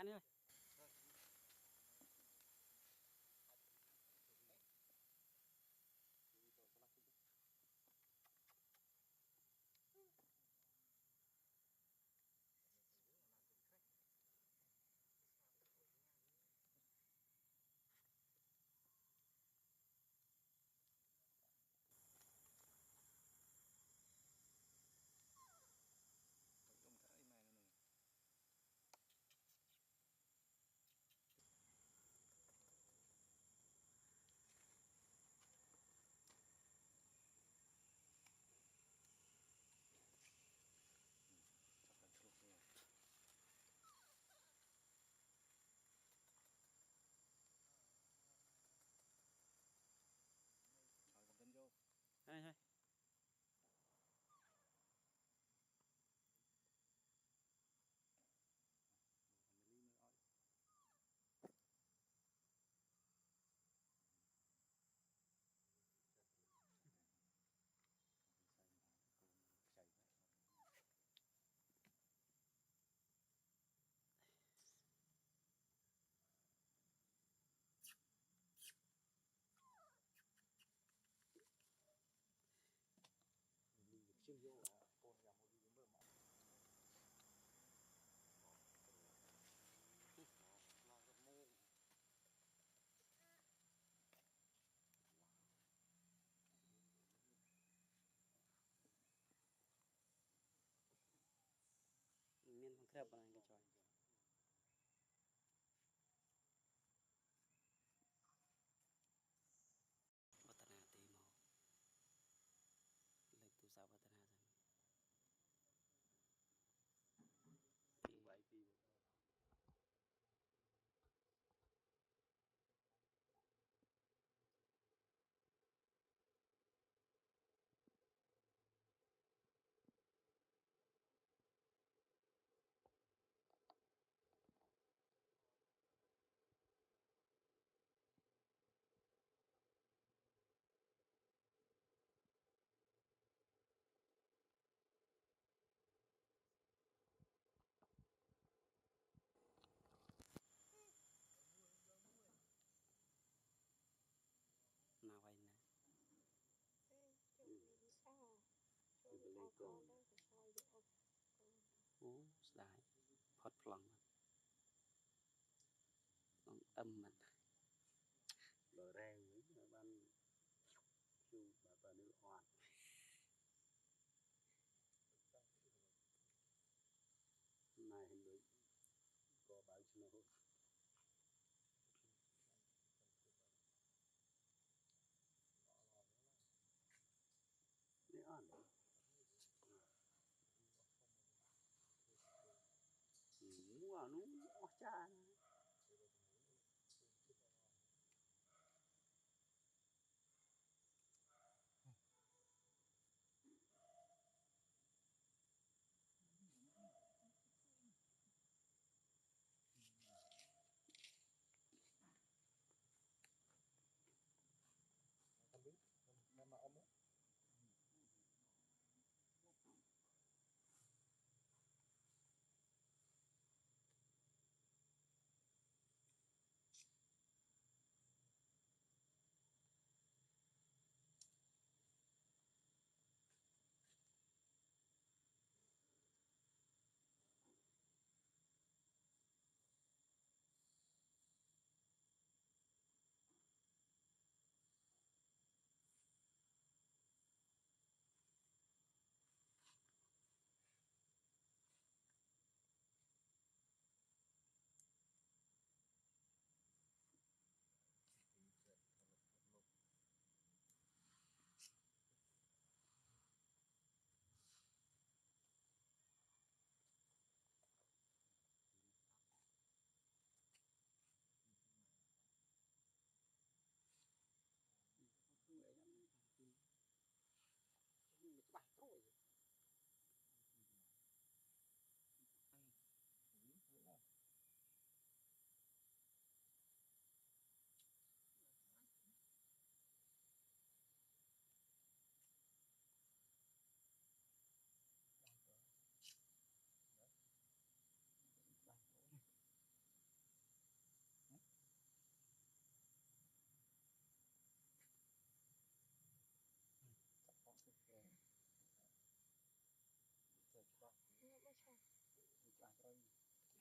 Ăn ơi. Không thấy mai nữa nè. Chắc là thuốc rồi. Thôi cầm tin vô. Đây thôi. Mình đi nữa thôi. Chạy vậy. Mình được siêu vô là con nhà một đi đến bờ mỏ. Nó rất mô. Miên con crab này cái tròi. Bắt nạt tí màu. Lấy tu sao bắt nạt rồi. Vậy thì Nào vậy nè. Ủa, lại. Phật lòng. Con âm mình. lờ rèn với ban chu bà ta nữ hoàn. Này hình mới có báo cho nó hốt. Đấy ăn đấy. Mua nó bỏ cha này. Không biết, mà ôm á.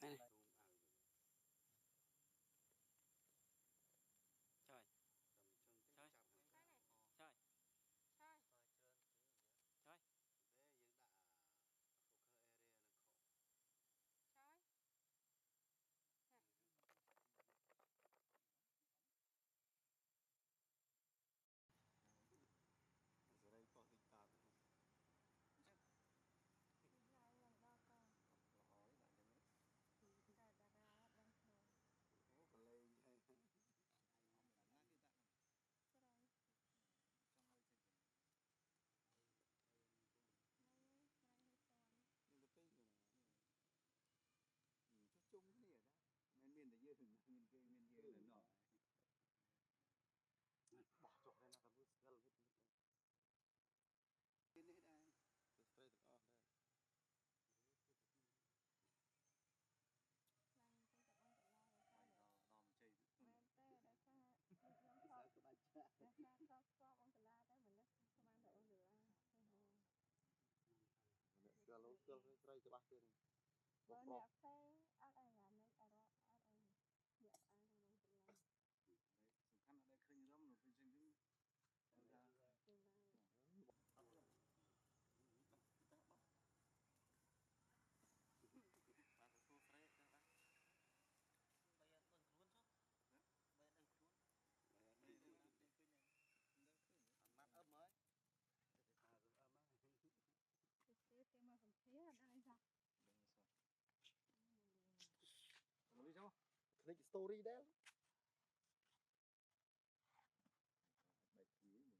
này Trời. trời trời trời trời Giờ đây có dịch tạt. Có lên hay nhưng cái rồi chút chung cái này đó men miền là dưa hừng miền kia miền dưa là nọ bỏ chọc lên nó có bước skill hết cái này đây cái spray được on đây nó mình chơi sao các bạn chơi skill skill spray cho bác kia Well, nè, phê ác ai làm đấy, ác ai dẹp ai trong lòng tự làm. đấy sủng khăn ở đây khơi như râm rồi bên trên cái Tương lai. mắt ấm mới Cái mà phần phía ở đây sao? đi cho click story đấy bài ký mình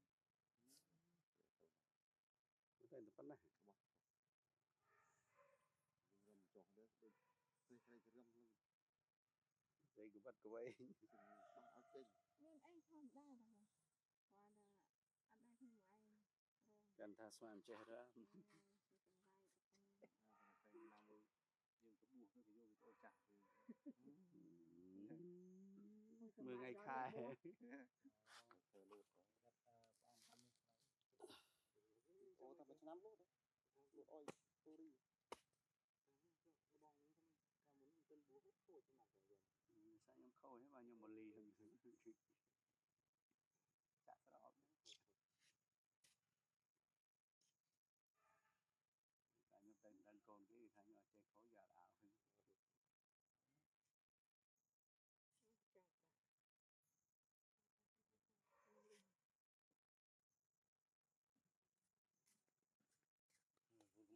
cái này nó này gầm chọc đấy đây cái gầm luôn đây cái vật của vậy bằng áo trên Nhưng anh không đai đâu. Qua là anh đây không ai. gần tha xoàm che đó Cái tương lai của con. cái nam ơi nhưng cái buộc nó thì vô cái chặt thì mười ngày khai ô tao phải năm lốt đấy lốt oi story cái bong như thế này ta muốn tên búa hút khôi trên mặt rồi sao nhom khôi hết bao nhiêu một ly chả sao đó cả nhom tên đàn con cái thay nhỏ chơi khối già đạo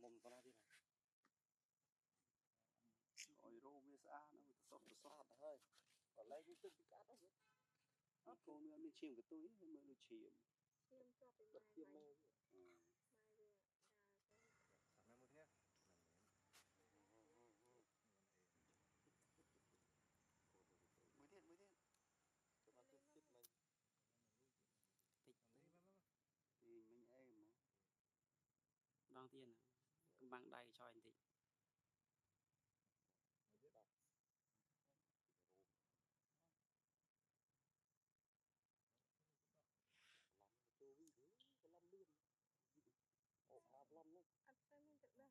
mồm tao đi này ôi rô mới xa nó sọt hơi còn lấy những từng cái cát đó cô nữa mới chìm cái túi mới được chìm Chiêm cho cái bật mai tiêm mai. mê Mai vừa. thằng em một thế mới thế cho bạn tiếp tiếp mình tích thì mình em mà đong tiền bằng đầy cho anh thì Anh phải mình tự đây.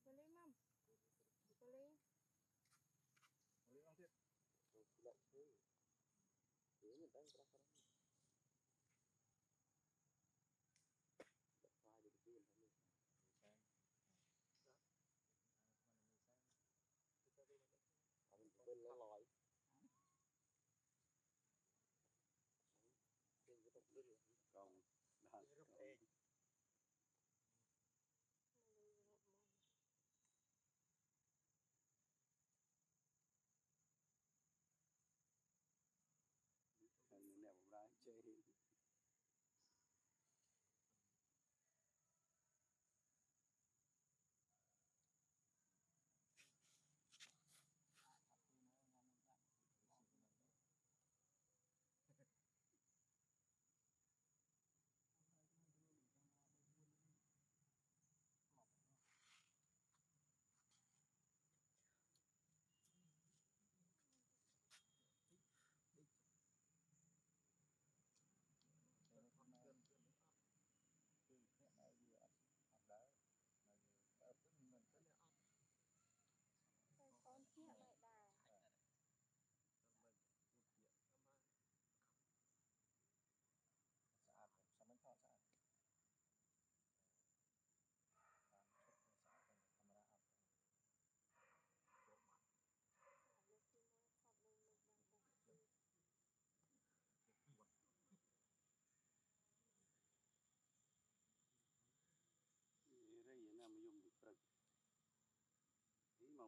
Boleh mam. Boleh. Boleh không thiết lại thế thế mình đang có cái file được tiền thôi mình mình bên lấy lòi trên cái tập bên còn mình nè một đây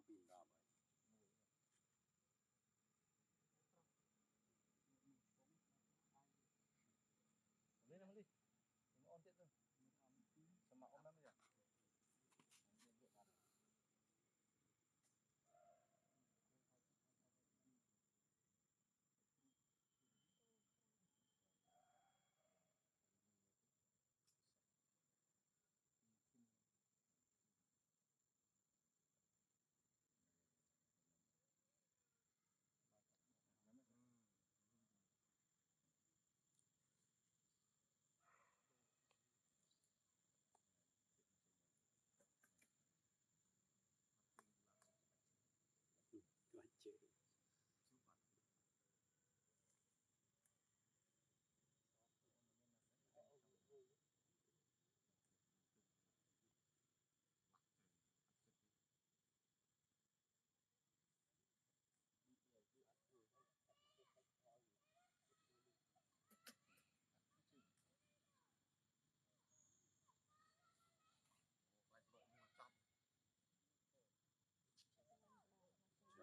ងពី10ហើយនេះណានេះអូនទៀតទៅសមអនណានេះQuá chữ.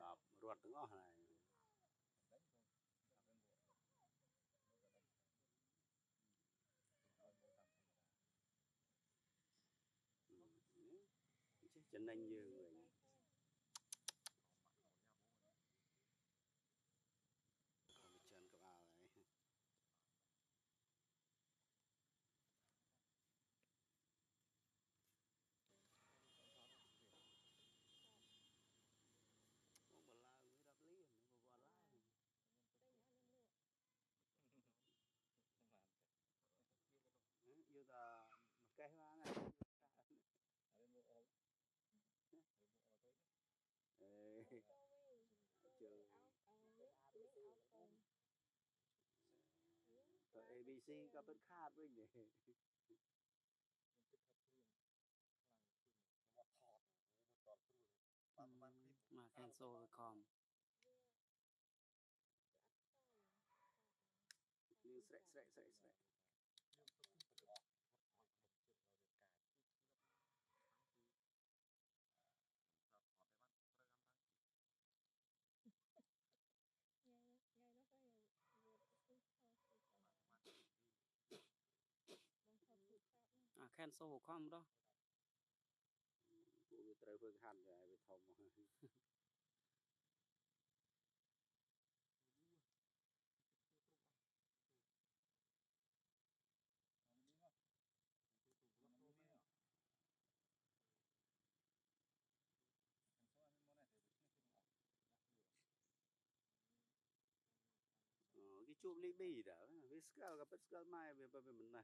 Chọc ruộtទាំងអស់ហើយចេះចំណេញយើងវិញចិនក្បាលហើយមកបឡើងវា10លានមកវត្តឡើង vô ta một cái hoa này rồi ABC có bên khác với nhỉ mà cancel com nhưng sẽ cancel com đó của trời phương hành rồi bị thông cái chuột Libby đó, với scale gặp scale mai về mình nào